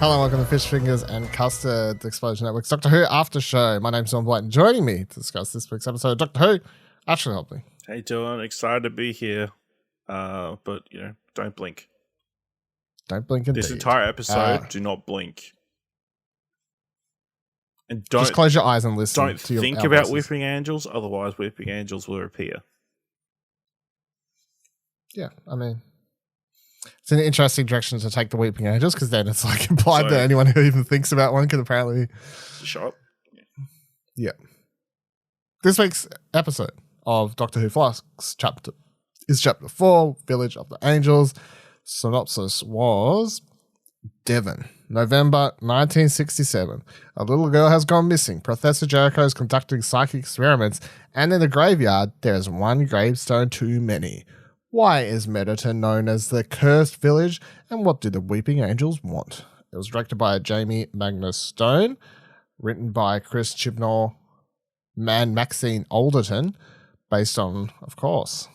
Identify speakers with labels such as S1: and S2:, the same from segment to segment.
S1: Hello, welcome to Fish Fingers and Custard Explosion Network's Doctor Who After Show. My name's Blight, and joining me to discuss this week's episode of Doctor Who, actually help me.
S2: Hey Devon, excited to be here, but don't blink.
S1: Don't blink indeed.
S2: This entire episode, do not blink. And don't
S1: just close your eyes and listen.
S2: Don't
S1: to
S2: think about Weeping Angels, otherwise Weeping Angels will appear.
S1: Yeah, I mean, it's an interesting direction to take the Weeping Angels, because then it's like implied that anyone who even thinks about one can apparently
S2: shut up.
S1: Yeah. This week's episode of Doctor Who Flux is chapter 4, Village of the Angels. Synopsis was Devon, November 1967. A little girl has gone missing. Professor Jericho is conducting psychic experiments, and in the graveyard, there is one gravestone too many. Why is Medderton known as the Cursed Village, and what do the Weeping Angels want? It was directed by Jamie Magnus Stone, written by Chris Chibnall and Maxine Alderton, based on, of course,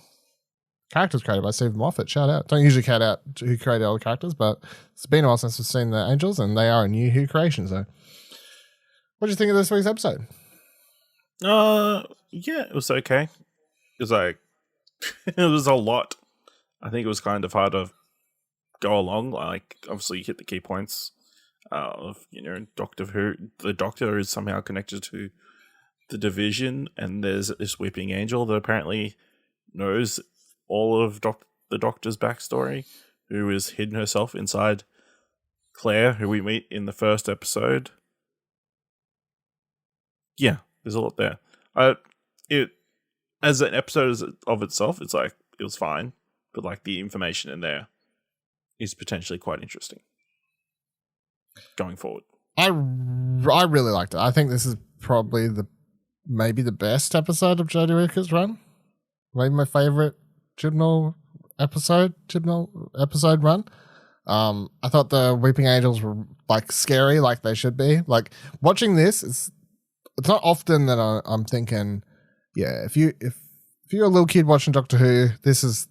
S1: characters created by Stephen Moffat. Shout out. Don't usually shout out who created all the characters, but it's been a while since we've seen the Angels, and they are a new Who creation. So, what do you think of this week's episode?
S2: Yeah, it was okay. It was like it was a lot. I think it was kind of hard to go along. Like, obviously, you hit the key points of Doctor Who. The Doctor is somehow connected to the Division, and there's this Weeping Angel that apparently knows all of the Doctor's backstory, who has hidden herself inside Claire, who we meet in the first episode. Yeah, there's a lot there. It as an episode of itself, it's like it was fine, but like the information in there is potentially quite interesting going forward.
S1: I really liked it. I think this is probably maybe the best episode of Jodie Whittaker's run. Maybe my favorite Chibnall episode run. I thought the Weeping Angels were like scary, like they should be. Like, watching this, it's not often that I'm thinking, yeah, if you're a little kid watching Doctor Who, this is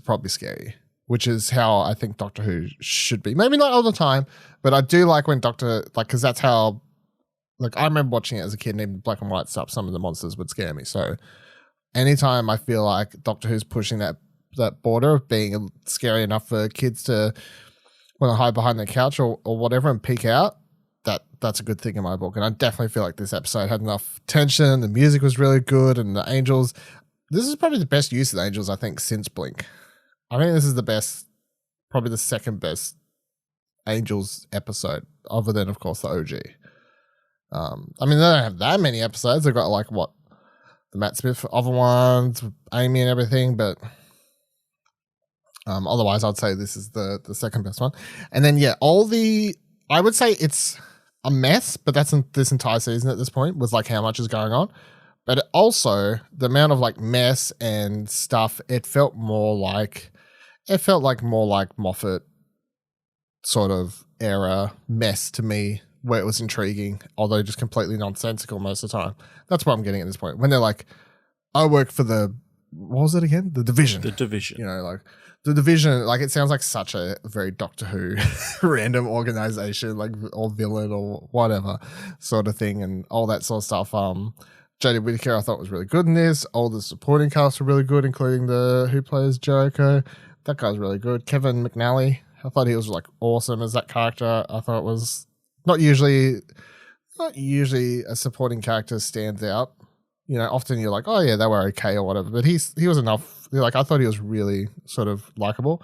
S1: probably scary, which is how I think Doctor Who should be. Maybe not all the time, but I do like when because that's how, like, I remember watching it as a kid, and even black and white stuff, some of the monsters would scare me. So anytime I feel like Doctor Who's pushing that border of being scary enough for kids to want to hide behind their couch or whatever and peek out, that's a good thing in my book. And I definitely feel like this episode had enough tension. The music was really good, and the Angels. This is probably the best use of the Angels, I think, since Blink. I think this is the best, probably the second best Angels episode, other than, of course, the OG. I mean, they don't have that many episodes. They've got the Matt Smith other ones, Amy and everything, but otherwise I'd say this is the second best one. And then, yeah, I would say it's a mess, but that's in this entire season at this point, with like how much is going on. But also the amount of like mess and stuff, it felt like more like Moffat sort of era mess to me, where it was intriguing, although just completely nonsensical most of the time. That's what I'm getting at this point. When they're like, I work for what was it again? The Division.
S2: The Division.
S1: Like the Division, like, it sounds like such a very Doctor Who random organization, like, or villain or whatever sort of thing, and all that sort of stuff. Jodie Whittaker I thought was really good in this. All the supporting cast were really good, including who plays Jericho. That guy's really good. Kevin McNally, I thought he was like awesome as that character. I thought it was not usually a supporting character stands out. Often you're like, oh yeah, they were okay or whatever, but he was enough. Like, I thought he was really sort of likable.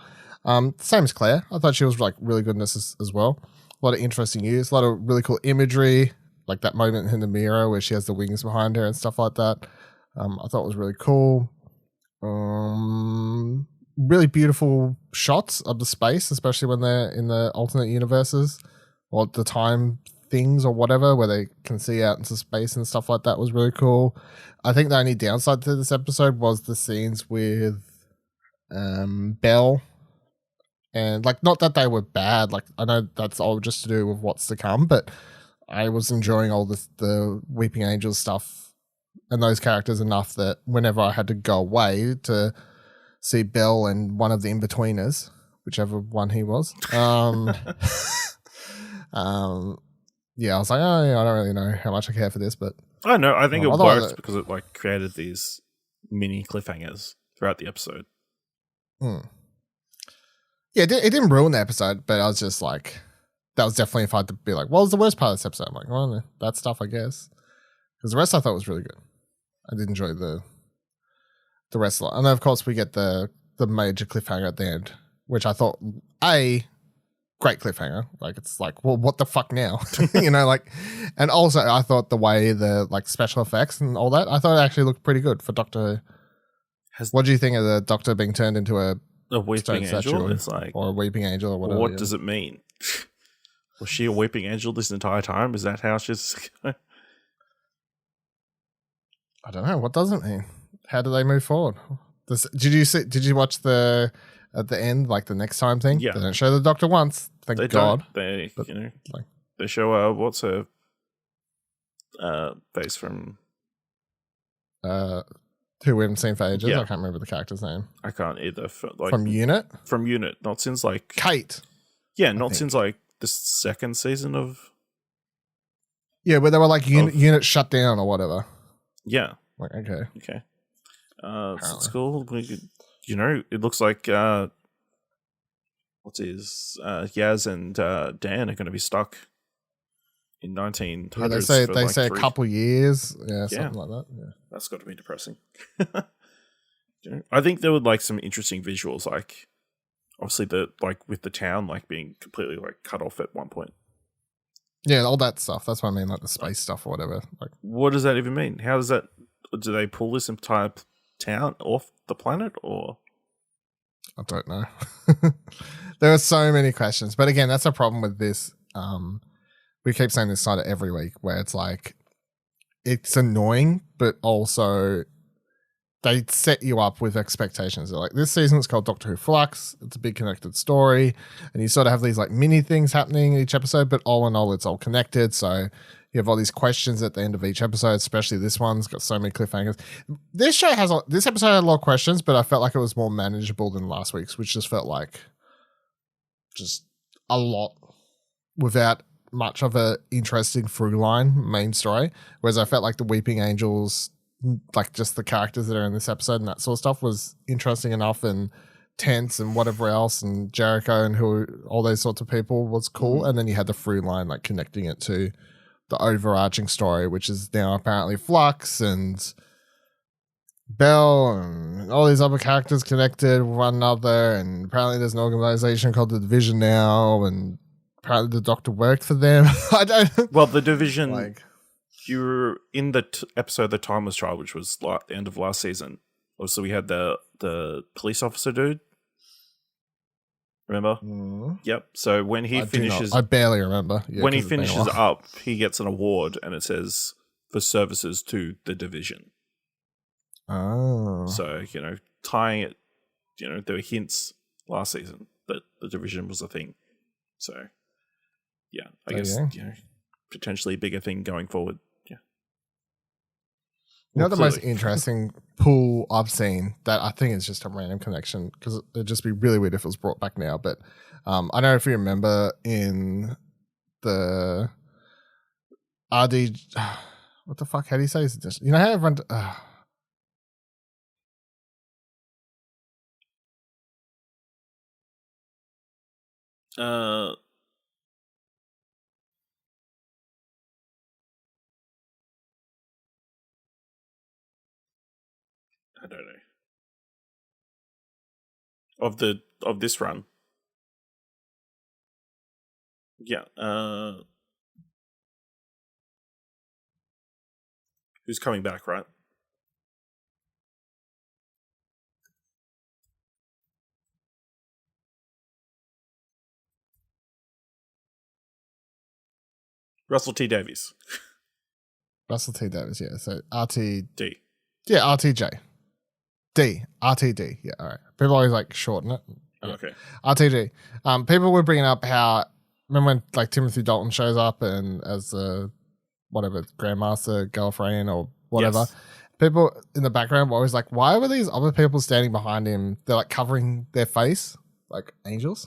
S1: Same as Claire. I thought she was like really good in this as well. A lot of interesting use, a lot of really cool imagery, like that moment in the mirror where she has the wings behind her and stuff like that. I thought it was really cool. Really beautiful shots of the space, especially when they're in the alternate universes or the time things or whatever, where they can see out into space and stuff like that, was really cool. I think the only downside to this episode was the scenes with Belle, and like, not that they were bad, like, I know that's all just to do with what's to come, but I was enjoying all the Weeping Angels stuff and those characters enough that whenever I had to go away to see Belle and one of the in-betweeners, whichever one he was, Yeah, I was like, oh, yeah, I don't really know how much I care for this, but
S2: I know. I think it
S1: otherwise
S2: worked because it like created these mini cliffhangers throughout the episode.
S1: Yeah, it didn't ruin the episode, but I was just like, that was definitely if I had to be like, what was the worst part of this episode? I'm like, well, that stuff, I guess. Because the rest I thought was really good. I did enjoy the rest a lot. And then, of course, we get the major cliffhanger at the end, which I thought, great cliffhanger. Like, it's like, well, what the fuck now? You know, like, and also I thought the way the like special effects and all that, I thought it actually looked pretty good for Doctor. What do you think of the Doctor being turned into a
S2: weeping angel? It's like,
S1: or a weeping angel or whatever.
S2: What does it mean? Was she a weeping angel this entire time? Is that how she's?
S1: I don't know. What does it mean? How do they move forward? Did you watch the at the end, like the next time thing?
S2: Yeah.
S1: They don't show the Doctor once. Thank God.
S2: They they show what's her face from
S1: who we haven't seen for ages.
S2: Yeah.
S1: I can't remember the character's name.
S2: I can't either.
S1: From Unit?
S2: From Unit. Not since like
S1: Kate.
S2: Yeah, not since like the second season of.
S1: Yeah, where they were like Unit shut down or whatever.
S2: Yeah.
S1: Like, okay.
S2: So it's cool. It looks like Yaz and Dan are going to be stuck in 1900s.
S1: Yeah, they say a couple years. Yeah, something like that. Yeah.
S2: That's got to be depressing. I think there were like some interesting visuals, like obviously with the town like being completely like cut off at one point.
S1: Yeah, all that stuff. That's what I mean, like the space stuff or whatever. Like,
S2: what does that even mean? How does that? Do they pull this entire town off the planet, or?
S1: I don't know. There are so many questions, but again, that's a problem with this. We keep saying this side of every week, where it's like it's annoying, but also they set you up with expectations. They're like, this season it's called Doctor Who Flux. It's a big connected story, and you sort of have these like mini things happening each episode, but all in all, it's all connected. So you have all these questions at the end of each episode, especially this one's got so many cliffhangers. This episode had a lot of questions, but I felt like it was more manageable than last week's, which just felt like just a lot without much of a interesting through line main story. Whereas I felt like the Weeping Angels, like just the characters that are in this episode and that sort of stuff was interesting enough, and tense and whatever else, and Jericho and all those sorts of people was cool. Mm-hmm. And then you had the through line like connecting it to the overarching story, which is now apparently Flux and Bell and all these other characters connected with one another, and apparently there's an organization called the Division now, and apparently the Doctor worked for them. I don't.
S2: Well, the Division, like, you were in the episode "The Timeless Trial," which was like the end of last season. Also, we had the police officer dude. Remember? Mm. Yep. So when he finishes,
S1: I barely remember. Yeah,
S2: when he finishes up, he gets an award, and it says for services to the Division.
S1: Oh.
S2: So, tying it, there were hints last season that the Division was a thing. So, yeah, I guess, potentially a bigger thing going forward. Yeah.
S1: The most interesting pull I've seen that I think is just a random connection, because it'd just be really weird if it was brought back now. But I don't know if you remember in the RD, what the fuck? How do you say this? You know how everyone.
S2: I don't know. Of this run. Yeah. Who's coming back, right? Russell T Davies.
S1: Russell T Davies, yeah. So RTD.
S2: Yeah,
S1: RTJ. RTD. Yeah, all right. People always like shorten it.
S2: Okay.
S1: RTD. People were bringing up how, remember when like Timothy Dalton shows up and as the Grandmaster Gallifreyan or whatever, yes. People in the background were always like, why were these other people standing behind him? They're like covering their face like angels.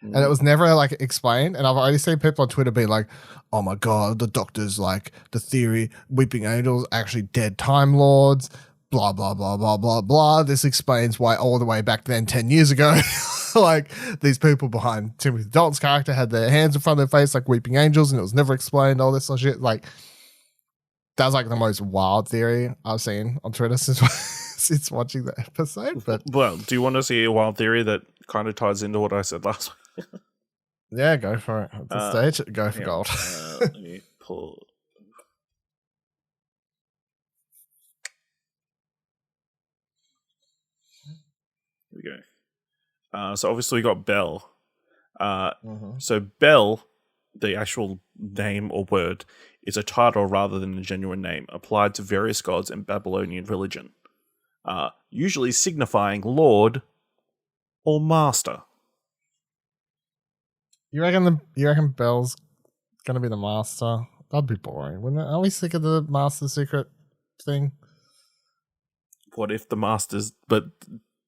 S1: And it was never like explained. And I've already seen people on Twitter being like, oh my God, the doctor's like the theory, weeping angels, actually dead Time Lords, blah, blah, blah, blah, blah, blah. This explains why all the way back then, 10 years ago, like these people behind Timothy Dalton's character had their hands in front of their face like weeping angels, and it was never explained, all this sort of shit. Like, that was like the most wild theory I've seen on Twitter since watching that episode. But
S2: well, do you want to see a wild theory that kind of ties into what I said last week?
S1: Yeah, go for it. At this stage, go for gold.
S2: Let me pull. Here we go. So obviously we got Bell. So Bell, the actual name or word, is a title rather than a genuine name applied to various gods in Babylonian religion, usually signifying Lord or Master.
S1: You reckon Bell's gonna be the master? That'd be boring, wouldn't it? Are we sick of the master secret thing?
S2: What if the master's, but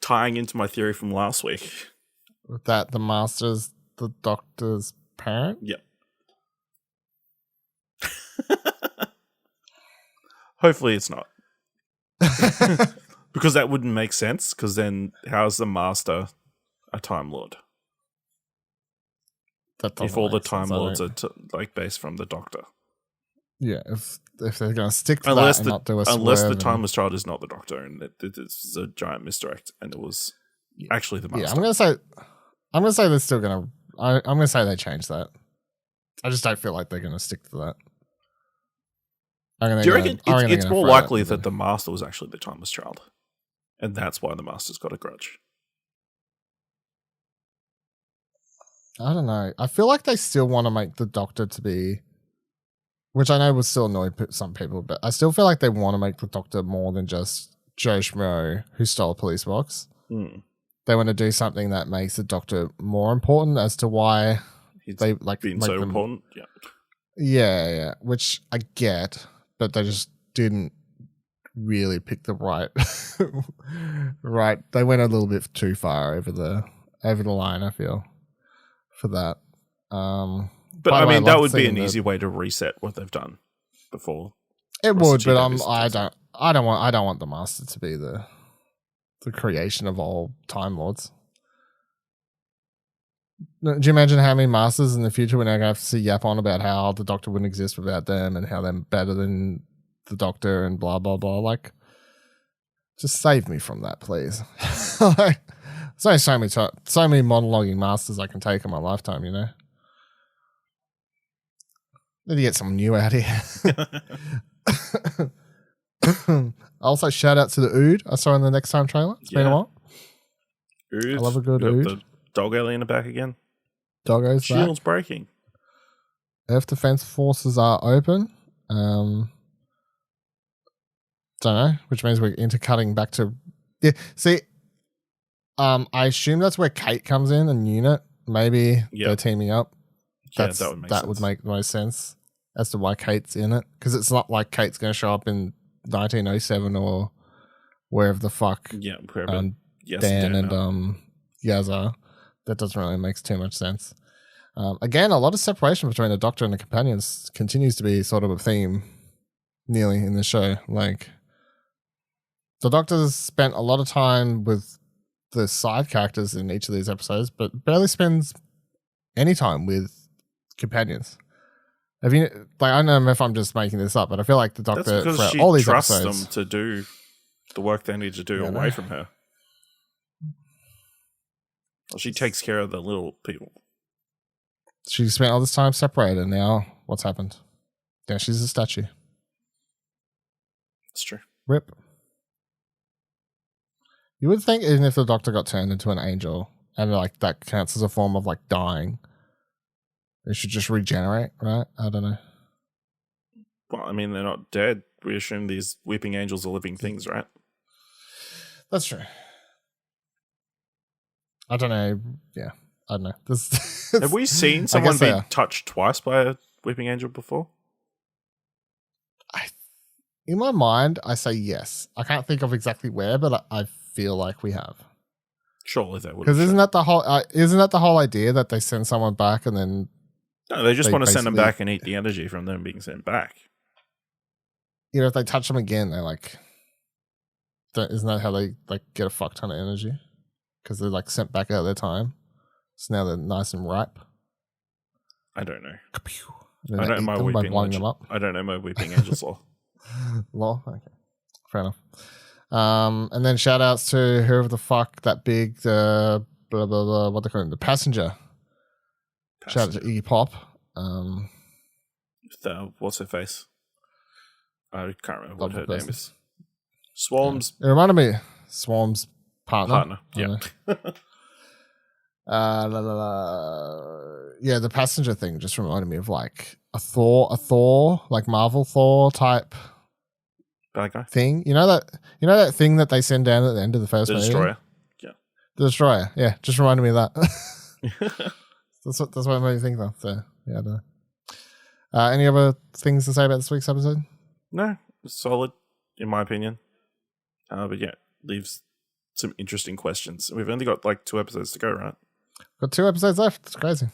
S2: tying into my theory from last week,
S1: that the master's the doctor's parent?
S2: Yep. Hopefully it's not. Because that wouldn't make sense, because then how's the master a Time Lord? If all the Time Lords are like based from the Doctor.
S1: Yeah, if they're going to stick to
S2: unless
S1: that and not do a
S2: unless the
S1: swerve
S2: Timeless Child is not the Doctor, and this is a giant misdirect, and it was actually the Master.
S1: Yeah, I'm gonna say they're still gonna. I'm gonna say they changed that. I just don't feel like they're gonna stick to that.
S2: Do you reckon it's more likely that the Master was actually the Timeless Child, and that's why the Master's got a grudge?
S1: I don't know. I feel like they still want to make the Doctor to be, which I know would still annoy some people, but I still feel like they want to make the Doctor more than just Joe Schmo who stole a police box. They want to do something that makes the Doctor more important as to why they like
S2: being so important.
S1: Yeah, which I get, but they just didn't really pick the right. Right, they went a little bit too far over the line, I feel, for that.
S2: But I mean, that would be an easy way to reset what they've done before.
S1: It would, but I don't want the Master to be the creation of all Time Lords. Do you imagine how many Masters in the future we're now going to have to see yap on about how the Doctor wouldn't exist without them and how they're better than the Doctor and blah, blah, blah. Like, just save me from that, please. Like, there's only so many monologuing Masters I can take in my lifetime, you know? Need to get something new out here. Also, shout out to the Ood I saw in the Next Time trailer. It's been a while.
S2: Ood.
S1: I love a good Ood.
S2: The dog alien back again.
S1: Doggo's
S2: Shield's
S1: back.
S2: breaking.
S1: Earth Defense Forces are open. Don't know, which means we're intercutting back to... Yeah, see, I assume that's where Kate comes in and Unit. Maybe they're teaming up. That would make the most sense as to why Kate's in it. Because it's not like Kate's going to show up in 1907 or wherever the fuck Dan and Yaz. That doesn't really make too much sense. Again, a lot of separation between the Doctor and the companions continues to be sort of a theme nearly in the show. Like, the Doctor's spent a lot of time with the side characters in each of these episodes, but barely spends any time with companions. Have you, like, I don't know if I'm just making this up, but I feel like the Doctor for all these episodes
S2: them to do the work they need to do away from her. Well, she takes care of the little people.
S1: She spent all this time separated. Now, what's happened? Yeah, she's a statue.
S2: It's true.
S1: Rip. You would think even if the Doctor got turned into an angel and like that counts as a form of like dying, they should just regenerate, right? I don't know.
S2: Well, I mean, they're not dead. We assume these weeping angels are living things, right?
S1: That's true. I don't know. Yeah, I don't know.
S2: Have we seen someone be touched twice by a weeping angel before?
S1: In my mind, I say yes. I can't think of exactly where, but I feel like we have.
S2: Surely they would.
S1: Because isn't that the whole idea that they send someone back and then?
S2: No, they just want to send them back and eat the energy from them being sent back.
S1: You know, if they touch them again, they're like, isn't that how they like get a fuck ton of energy? Because they're like sent back out of their time, so now they're nice and ripe.
S2: I don't know.
S1: I don't know my weeping angel.
S2: I don't know my weeping angel's law.
S1: Law, okay, fair enough. And then shout outs to whoever the fuck that big blah blah blah what they call it, the passenger. Shout out to Iggy Pop.
S2: What's her face? I can't remember what her name is. Swarm's.
S1: Yeah. It reminded me Swarm's partner.
S2: Yeah.
S1: Yeah, the passenger thing just reminded me of like a Thor, like Marvel Thor type
S2: bad guy
S1: thing. You know that thing that they send down at the end of the first movie?
S2: Destroyer. Yeah.
S1: The Destroyer. Yeah, just reminded me of that. That's what it made me think of. So yeah, I don't know. Any other things to say about this week's episode?
S2: No, it's solid in my opinion. But yeah, leaves some interesting questions. We've only got like 2 episodes to go, right?
S1: Got 2 episodes left. It's crazy.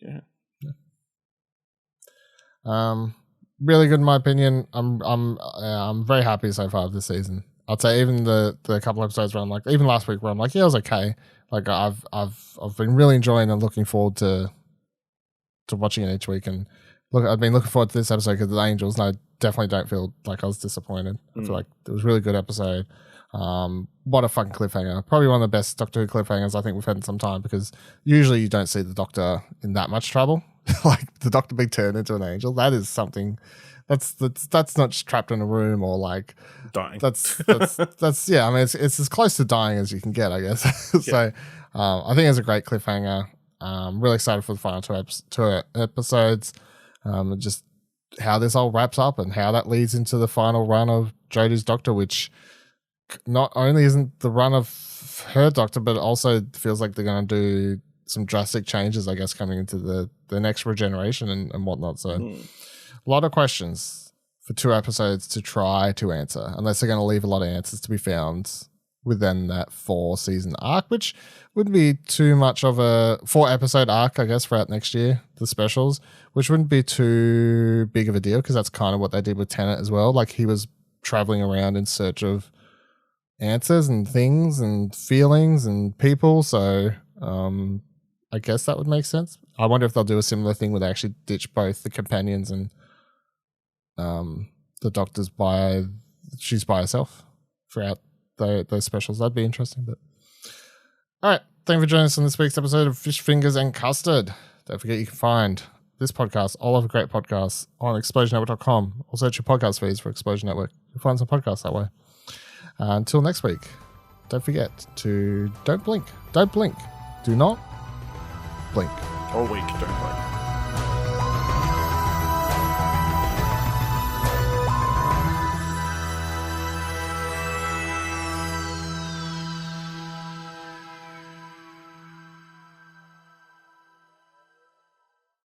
S2: Yeah.
S1: Really good in my opinion. I'm very happy so far this season. I'd say even the couple episodes where I'm like, even last week where I'm like, yeah, it was okay. Like I've been really enjoying and looking forward to watching it each week. And look, I've been looking forward to this episode because of the Angels, and I definitely don't feel like I was disappointed. I feel like it was a really good episode. What a fucking cliffhanger. Probably one of the best Doctor Who cliffhangers I think we've had in some time, because usually you don't see the Doctor in that much trouble. Like the Doctor being turned into an angel. That is something that's not just trapped in a room or like
S2: dying.
S1: That's yeah, I mean it's as close to dying as you can get, I guess. So I think it's a great cliffhanger. Really excited for the final two episodes. Just how this all wraps up and how that leads into the final run of Jodie's Doctor, which not only isn't the run of her Doctor, but also feels like they're going to do some drastic changes, I guess, coming into the next regeneration and whatnot. So a lot of questions for 2 episodes to try to answer, unless they're going to leave a lot of answers to be found within that 4-season arc, which wouldn't be too much of a 4-episode arc, I guess, throughout next year, the specials, which wouldn't be too big of a deal because that's kind of what they did with Tenet as well. Like he was traveling around in search of answers and things and feelings and people. So I guess that would make sense. I wonder if they'll do a similar thing where they actually ditch both the companions and the Doctor's she's by herself throughout those specials. That'd be interesting. But all right, thank you for joining us on this week's episode of Fish Fingers and Custard. Don't forget you can find this podcast, all of the great podcasts, on explosionnetwork.com. Or search your podcast feeds for Explosion Network. You'll find some podcasts that way. Until next week, don't forget to don't blink. Do not blink.
S2: All week, don't blink.